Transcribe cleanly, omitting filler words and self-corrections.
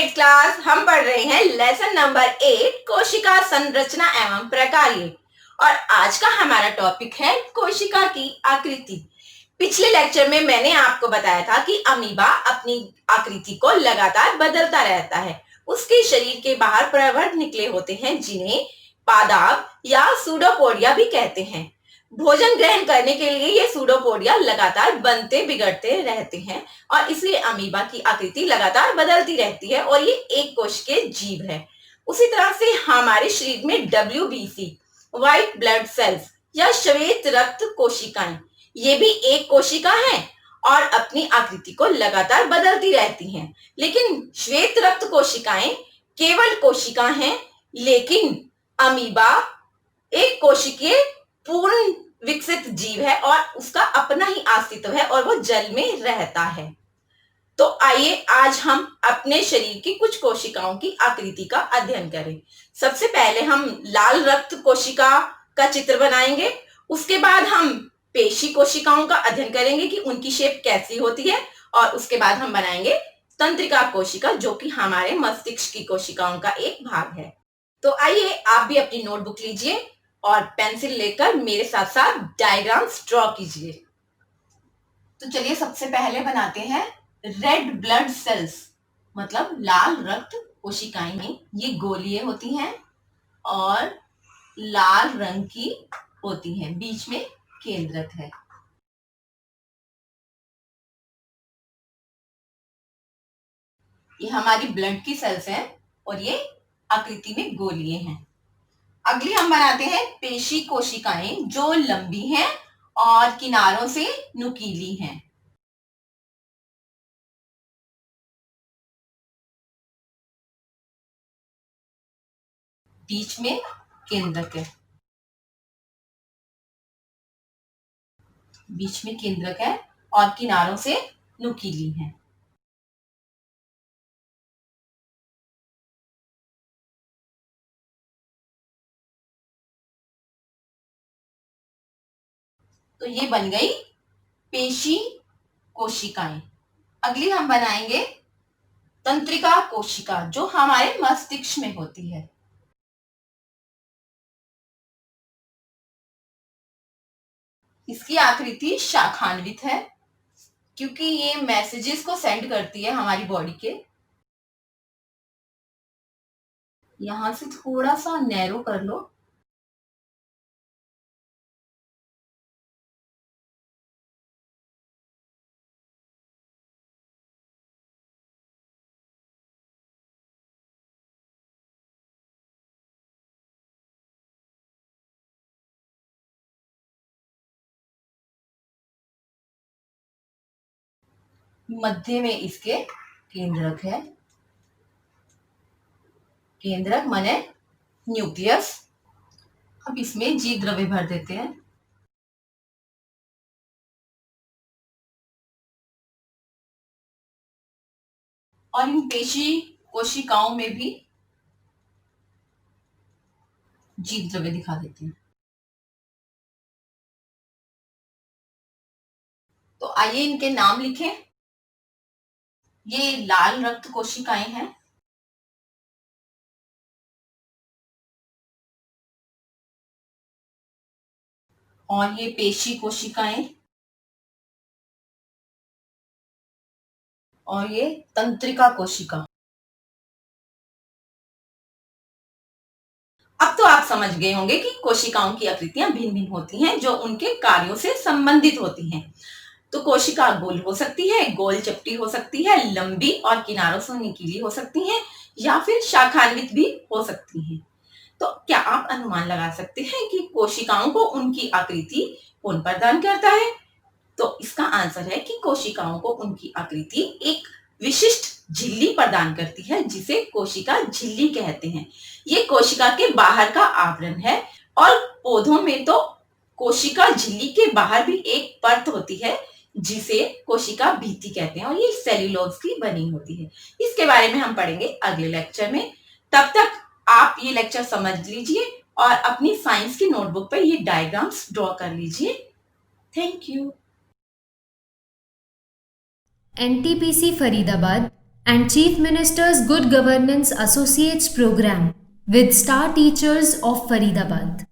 Dear class, हम पढ़ रहे हैं लेसन नंबर 8 कोशिका संरचना एवं प्रकार्य। और आज का हमारा टॉपिक है कोशिका की आकृति। पिछले लेक्चर में मैंने आपको बताया था कि अमीबा अपनी आकृति को लगातार बदलता रहता है। उसके शरीर के बाहर प्रवर्ध निकले होते हैं जिन्हें पादाब या सूडोपोडिया भी कहते हैं। भोजन ग्रहण करने के लिए ये सूडोपोडिया लगातार बनते बिगड़ते रहते हैं और इसलिए अमीबा की आकृति लगातार बदलती रहती है और ये एक कोश के जीव है। उसी तरह से हमारे शरीर में WBC व्हाइट ब्लड सेल्स या श्वेत रक्त कोशिकाएं, ये भी एक कोशिका है और अपनी आकृति को लगातार बदलती रहती हैं। लेकिन श्वेत रक्त कोशिकाएं केवल कोशिका हैं, लेकिन अमीबा एक कोशिकीय पूर्ण विकसित जीव है और उसका अपना ही अस्तित्व है और वो जल में रहता है। तो आइए आज हम अपने शरीर की कुछ कोशिकाओं की आकृति का अध्ययन करें। सबसे पहले हम लाल रक्त कोशिका का चित्र बनाएंगे। उसके बाद हम पेशी कोशिकाओं का अध्ययन करेंगे कि उनकी शेप कैसी होती है और उसके बाद हम बनाएंगे तंत्रिका कोशिका, जो कि हमारे मस्तिष्क की कोशिकाओं का एक भाग है। तो आइए आप भी अपनी नोटबुक लीजिए और पेंसिल लेकर मेरे साथ साथ डायग्राम्स ड्रॉ कीजिए। तो चलिए सबसे पहले बनाते हैं रेड ब्लड सेल्स, मतलब लाल रक्त कोशिकाएं में ये गोलीय होती हैं और लाल रंग की होती हैं, बीच में केंद्रक है। ये हमारी ब्लड की सेल्स हैं और ये आकृति में गोलीय हैं। अगली हम बनाते हैं पेशी कोशिकाएं, जो लंबी हैं और किनारों से नुकीली हैं। बीच में केंद्रक है, बीच में केंद्रक है और किनारों से नुकीली है। तो ये बन गई पेशी कोशिकाएं। अगली हम बनाएंगे तंत्रिका कोशिका, जो हमारे मस्तिष्क में होती है। इसकी आकृति शाखान्वित है क्योंकि ये मैसेजेस को सेंड करती है हमारी बॉडी के। यहां से थोड़ा सा नैरो कर लो। मध्य में इसके केंद्रक है, केंद्रक माने न्यूक्लियस। अब इसमें जीव द्रव्य भर देते हैं। और इन पेशी कोशिकाओं में भी जीव द्रव्य दिखा देते हैं। तो आइए इनके नाम लिखें। ये लाल रक्त कोशिकाएं हैं, और ये पेशी कोशिकाएं, और ये तंत्रिका कोशिका। अब तो आप समझ गए होंगे कि कोशिकाओं की आकृतियां भिन्न भिन्न होती हैं, जो उनके कार्यों से संबंधित होती हैं। तो कोशिका गोल हो सकती है, गोल चपटी हो सकती है, लंबी और किनारों से नुकीली हो सकती हैं, या फिर शाखान्वित भी हो सकती हैं। तो क्या आप अनुमान लगा सकते हैं कि कोशिकाओं को उनकी आकृति कौन प्रदान करता है? तो इसका आंसर है कि कोशिकाओं को उनकी आकृति एक विशिष्ट झिल्ली प्रदान करती है, जिसे कोशिका झिल्ली कहते हैं। ये कोशिका के बाहर का आवरण है और पौधों में तो कोशिका झिल्ली के बाहर भी एक परत होती है, जिसे कोशिका भित्ति कहते हैं, और ये सेल्यूलोज की बनी होती है। इसके बारे में हम पढ़ेंगे अगले लेक्चर में। तब तक आप ये लेक्चर समझ लीजिए और अपनी साइंस की नोटबुक पर ये डायग्राम्स ड्रॉ कर लीजिए। Thank you. NTPC Faridabad and Chief Minister's Good Governance Associates Program with Star Teachers of Faridabad.